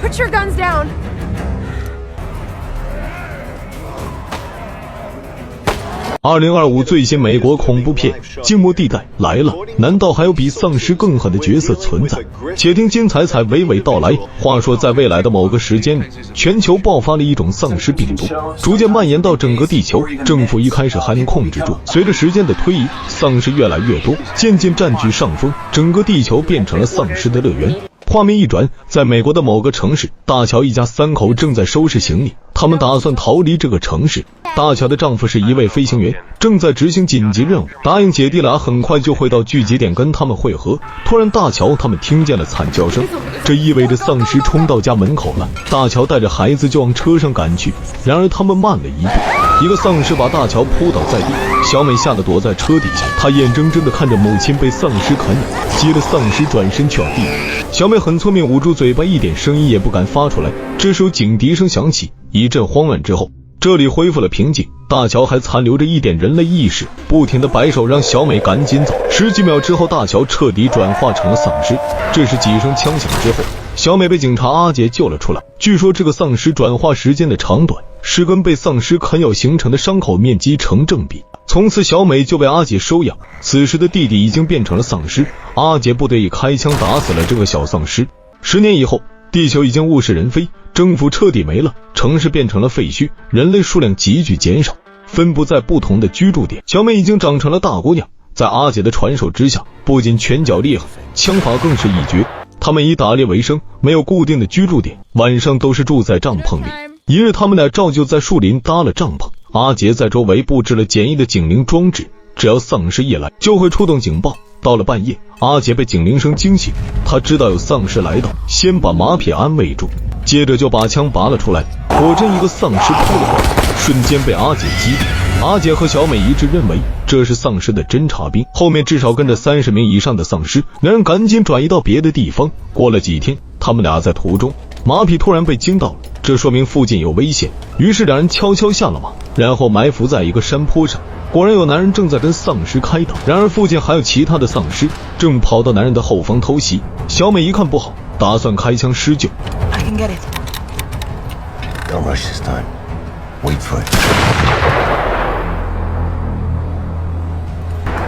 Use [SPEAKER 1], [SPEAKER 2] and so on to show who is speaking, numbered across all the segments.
[SPEAKER 1] Put your guns down.
[SPEAKER 2] 2025最新美国恐怖片《静默地带》来了，难道还有比丧尸更狠的角色存在？且听金彩彩娓娓道来。话说在未来的某个时间里，全球爆发了一种丧尸病毒，逐渐蔓延到整个地球。政府一开始还能控制住，随着时间的推移，丧尸越来越多，渐渐占据上风，整个地球变成了丧尸的乐园。画面一转，在美国的某个城市，大乔一家3口正在收拾行李，他们打算逃离这个城市。大乔的丈夫是一位飞行员，正在执行紧急任务，答应姐弟俩很快就会到聚集点跟他们会合。突然大乔他们听见了惨叫声，这意味着丧尸冲到家门口了。大乔带着孩子就往车上赶去，然而他们慢了一步，一个丧尸把大乔扑倒在地，小美吓得躲在车底下，她眼睁睁地看着母亲被丧尸啃咬，急得丧尸转身去往地上。小美很聪明，捂住嘴巴，一点声音也不敢发出来。这时候警笛声响起，一阵慌乱之后，这里恢复了平静。大乔还残留着一点人类意识，不停地摆手让小美赶紧走。10几秒之后，大乔彻底转化成了丧尸。这时几声枪响之后，小美被警察阿杰救了出来。据说这个丧尸转化时间的长短是跟被丧尸啃咬形成的伤口面积成正比。从此小美就被阿杰收养。此时的弟弟已经变成了丧尸，阿杰不得已开枪打死了这个小丧尸。10年以后，地球已经物是人非，政府彻底没了，城市变成了废墟，人类数量急剧减少，分布在不同的居住点。小美已经长成了大姑娘，在阿杰的传授之下，不仅拳脚厉害，枪法更是一绝。他们以打猎为生，没有固定的居住点，晚上都是住在帐篷里。一日他们俩照旧在树林搭了帐篷，阿杰在周围布置了简易的警铃装置，只要丧尸一来就会触动警报。到了半夜，阿杰被警铃声惊醒，他知道有丧尸来到，先把马匹安慰住，接着就把枪拔了出来。果真一个丧尸扑了过来，瞬间被阿杰击毙。阿杰和小美一致认为这是丧尸的侦察兵，后面至少跟着30名以上的丧尸，两人赶紧转移到别的地方。过了几天，他们俩在途中，马匹突然被惊到了，这说明附近有危险，于是两人悄悄下了马，然后埋伏在一个山坡上。果然有男人正在跟丧尸开打，然而附近还有其他的丧尸正跑到男人的后方偷袭。小美一看不好，打算开枪施救。
[SPEAKER 3] I can get it.
[SPEAKER 4] Don't rush this time. Wait for it.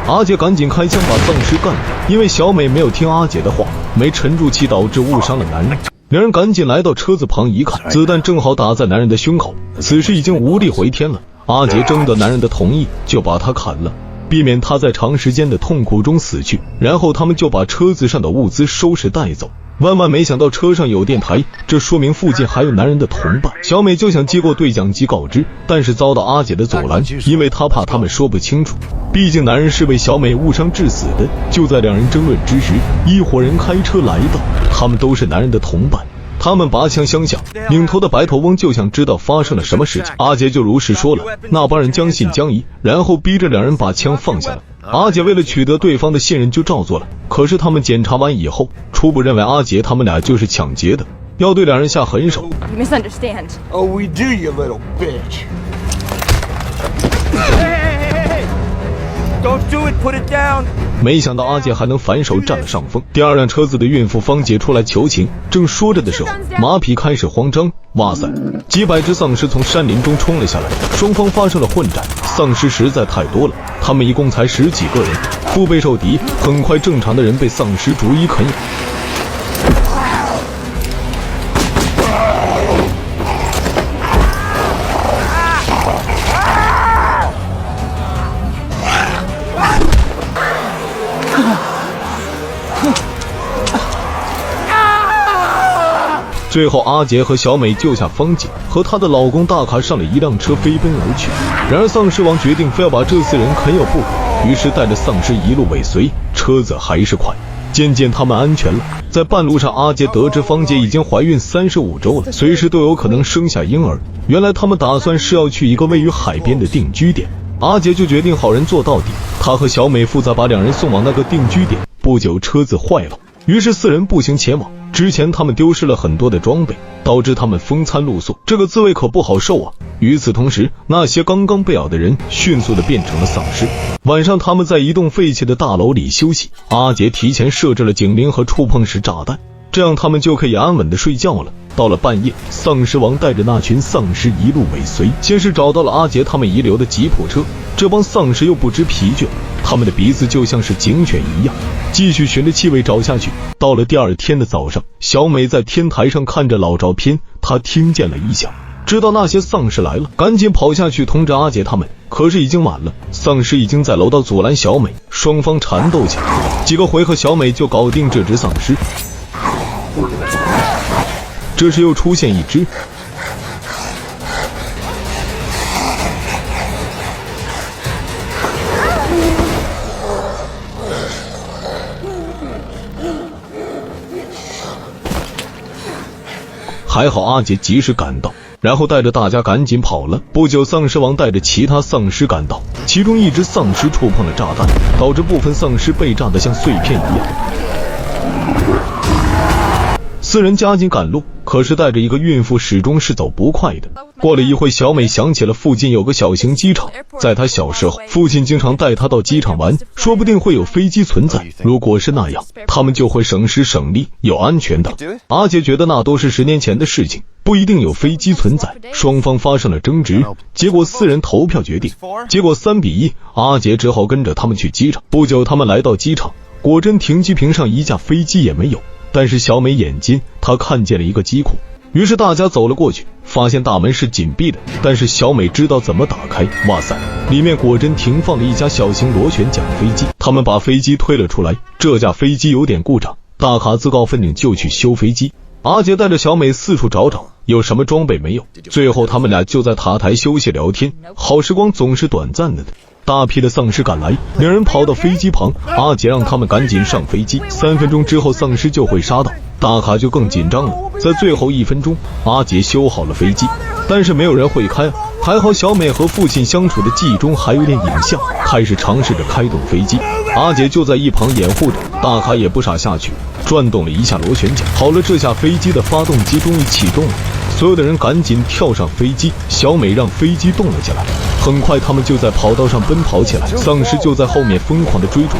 [SPEAKER 2] 阿杰赶紧开枪把丧尸干了，因为小美没有听阿杰的话，没沉住气导致误伤了男人。两人赶紧来到车子旁一看，子弹正好打在男人的胸口，此时已经无力回天了。阿杰征得男人的同意，就把他砍了，避免他在长时间的痛苦中死去。然后他们就把车子上的物资收拾带走。万万没想到车上有电台，这说明附近还有男人的同伴。小美就想接过对讲机告知，但是遭到阿杰的阻拦，因为他怕他们说不清楚，毕竟男人是被小美误伤致死的。就在两人争论之时，一伙人开车来到，他们都是男人的同伴。他们拔枪相向，领头的白头翁就想知道发生了什么事情。阿杰就如实说了，那帮人将信将疑，然后逼着两人把枪放下来。阿杰为了取得对方的信任就照做了，可是他们检查完以后，初步认为阿杰他们俩就是抢劫的，要对两人下狠手。
[SPEAKER 1] You misunderstand.
[SPEAKER 4] Oh, we do, you little bitch.
[SPEAKER 3] Don't do it. Put it down.
[SPEAKER 2] 没想到阿杰还能反手占了上风。第二辆车子的孕妇芳姐出来求情，正说着的时候，马匹开始慌张。哇塞，几百只丧尸从山林中冲了下来，双方发生了混战。丧尸实在太多了，他们一共才10几个人，腹背受敌，很快正常的人被丧尸逐一啃咬。最后阿杰和小美救下芳姐，和她的老公大卡上了一辆车飞奔而去。然而丧尸王决定非要把这4人啃咬不可，于是带着丧尸一路尾随，车子还是快。渐渐他们安全了，在半路上阿杰得知芳姐已经怀孕35周了，随时都有可能生下婴儿。原来他们打算是要去一个位于海边的定居点，阿杰就决定好人做到底，他和小美负责把两人送往那个定居点。不久车子坏了，于是4人步行前往。之前他们丢失了很多的装备，导致他们风餐露宿，这个滋味可不好受啊。与此同时，那些刚刚被咬的人迅速的变成了丧尸。晚上他们在一栋废弃的大楼里休息，阿杰提前设置了警铃和触碰式炸弹，这样他们就可以安稳的睡觉了。到了半夜，丧尸王带着那群丧尸一路尾随，先是找到了阿杰他们遗留的吉普车，这帮丧尸又不知疲倦，他们的鼻子就像是警犬一样，继续循着气味找下去。到了第二天的早上，小美在天台上看着老照片，她听见了异响，知道那些丧尸来了，赶紧跑下去通知阿杰他们，可是已经晚了，丧尸已经在楼道阻拦小美，双方缠斗起来，几个回合小美就搞定这只丧尸。这时又出现一只，还好阿杰及时赶到，然后带着大家赶紧跑了。不久，丧尸王带着其他丧尸赶到，其中一只丧尸触碰了炸弹，导致部分丧尸被炸得像碎片一样。四人加紧赶路，可是带着一个孕妇始终是走不快的。过了一会，小美想起了附近有个小型机场，在她小时候，父亲经常带她到机场玩，说不定会有飞机存在，如果是那样，他们就会省时省力，有安全的。阿杰觉得那都是10年前的事情，不一定有飞机存在。双方发生了争执，结果4人投票决定，结果3比1，阿杰只好跟着他们去机场。不久，他们来到机场，果真停机坪上一架飞机也没有。但是小美眼尖，她看见了一个机库，于是大家走了过去，发现大门是紧闭的，但是小美知道怎么打开。哇塞，里面果真停放了一架小型螺旋桨飞机，他们把飞机推了出来，这架飞机有点故障，大卡自告奋勇就去修飞机。阿杰带着小美四处找找，有什么装备没有，最后他们俩就在塔台休息聊天，好时光总是短暂的。大批的丧尸赶来，两人跑到飞机旁，阿杰让他们赶紧上飞机，3分钟之后丧尸就会杀到。大卡就更紧张了，在最后1分钟，阿杰修好了飞机，但是没有人会开啊。还好小美和父亲相处的记忆中还有点影像，开始尝试着开动飞机，阿杰就在一旁掩护着。大卡也不傻下去，转动了一下螺旋桨，好了，这下飞机的发动机终于启动了。所有的人赶紧跳上飞机，小美让飞机动了起来。很快他们就在跑道上奔跑起来，丧尸就在后面疯狂的追逐。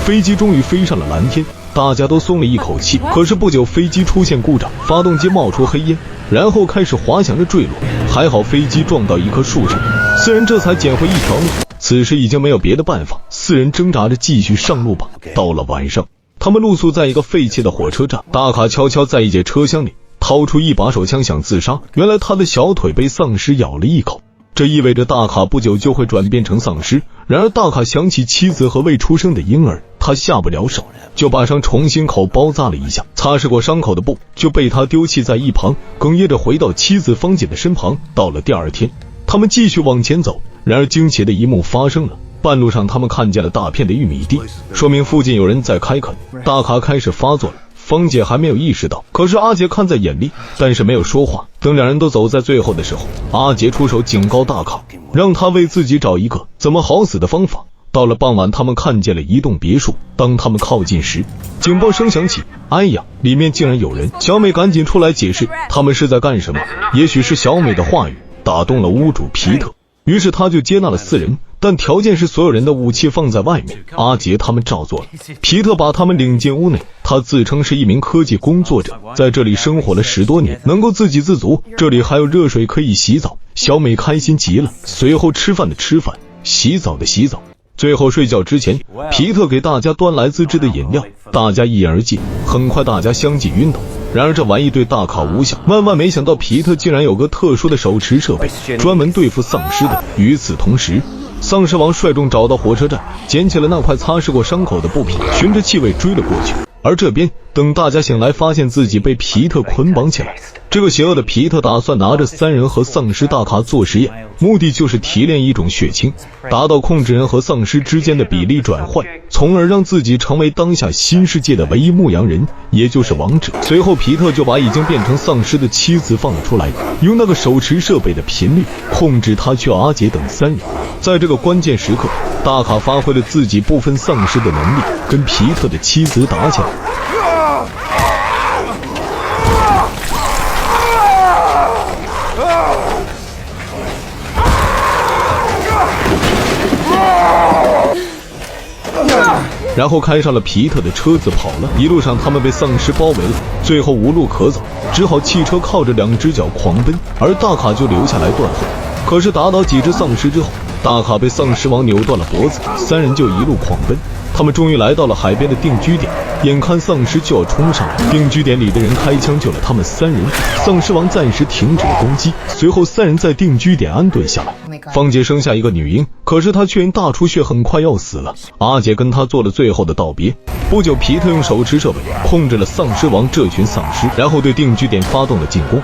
[SPEAKER 2] 飞机终于飞上了蓝天，大家都松了一口气。可是不久，飞机出现故障，发动机冒出黑烟，然后开始滑翔着坠落。还好飞机撞到一棵树上，4人这才捡回一条命。此时已经没有别的办法，4人挣扎着继续上路吧。到了晚上，他们露宿在一个废弃的火车站，大卡悄悄在一节车厢里掏出一把手枪想自杀，原来他的小腿被丧尸咬了一口。这意味着大卡不久就会转变成丧尸。然而大卡想起妻子和未出生的婴儿，他下不了手，就把伤重新口包扎了一下，擦拭过伤口的布就被他丢弃在一旁，哽咽着回到妻子芳姐的身旁。到了第二天，他们继续往前走，然而惊奇的一幕发生了，半路上他们看见了大片的玉米地，说明附近有人在开垦。大卡开始发作了，芳姐还没有意识到，可是阿杰看在眼里，但是没有说话。等两人都走在最后的时候，阿杰出手警告大卡，让他为自己找一个怎么好死的方法。到了傍晚，他们看见了一栋别墅，当他们靠近时，警报声响起，哎呀，里面竟然有人。小美赶紧出来解释他们是在干什么。也许是小美的话语打动了屋主皮特，于是他就接纳了4人，但条件是所有人的武器放在外面。阿杰他们照做了，皮特把他们领进屋内，他自称是一名科技工作者，在这里生活了10多年，能够自给自足，这里还有热水可以洗澡。小美开心极了，随后吃饭的吃饭，洗澡的洗澡，最后睡觉之前，皮特给大家端来自制的饮料，大家一饮而尽，很快大家相继晕倒。然而这玩意对大卡无效，万万没想到皮特竟然有个特殊的手持设备，专门对付丧尸的。与此同时，丧尸王率众找到火车站，捡起了那块擦拭过伤口的布匹，循着气味追了过去。而这边，等大家醒来，发现自己被皮特捆绑起来。这个邪恶的皮特打算拿着3人和丧尸大卡做实验，目的就是提炼一种血清，达到控制人和丧尸之间的比例转换，从而让自己成为当下新世界的唯一牧羊人，也就是王者。随后皮特就把已经变成丧尸的妻子放了出来，用那个手持设备的频率控制他去阿杰等3人。在这个关键时刻，大卡发挥了自己不分丧尸的能力，跟皮特的妻子打起来。然后开上了皮特的车子跑了。一路上他们被丧尸包围了，最后无路可走，只好弃车靠着2只脚狂奔，而大卡就留下来断后。可是打倒几只丧尸之后，大卡被丧尸王扭断了脖子，3人就一路狂奔。他们终于来到了海边的定居点，眼看丧尸就要冲上来，定居点里的人开枪救了他们3人，丧尸王暂时停止了攻击。随后3人在定居点安顿下来。芳姐生下一个女婴，可是她却因大出血很快要死了。阿杰跟她做了最后的道别。不久，皮特用手持设备控制了丧尸王这群丧尸，然后对定居点发动了进攻。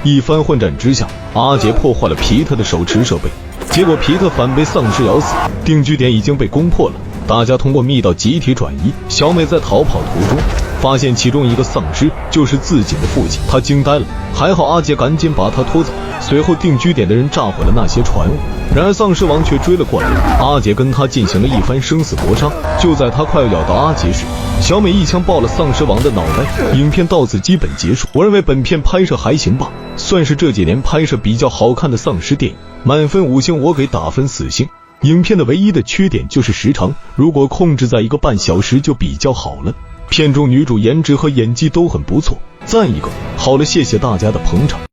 [SPEAKER 2] 一番混战之下，阿杰破坏了皮特的手持设备，结果皮特反被丧尸咬死，定居点已经被攻破了。大家通过密道集体转移。小美在逃跑途中发现其中一个丧尸就是自己的父亲，她惊呆了，还好阿杰赶紧把他拖走。随后定居点的人炸毁了那些船物，然而丧尸王却追了过来，阿杰跟他进行了一番生死搏杀。就在他快要咬到阿杰时，小美一枪爆了丧尸王的脑袋。影片到此基本结束。我认为本片拍摄还行吧，算是这几年拍摄比较好看的丧尸电影，满分5星我给打分4星。影片的唯一的缺点就是时长，如果控制在1个半小时就比较好了。片中女主颜值和演技都很不错，赞一个。好了，谢谢大家的捧场。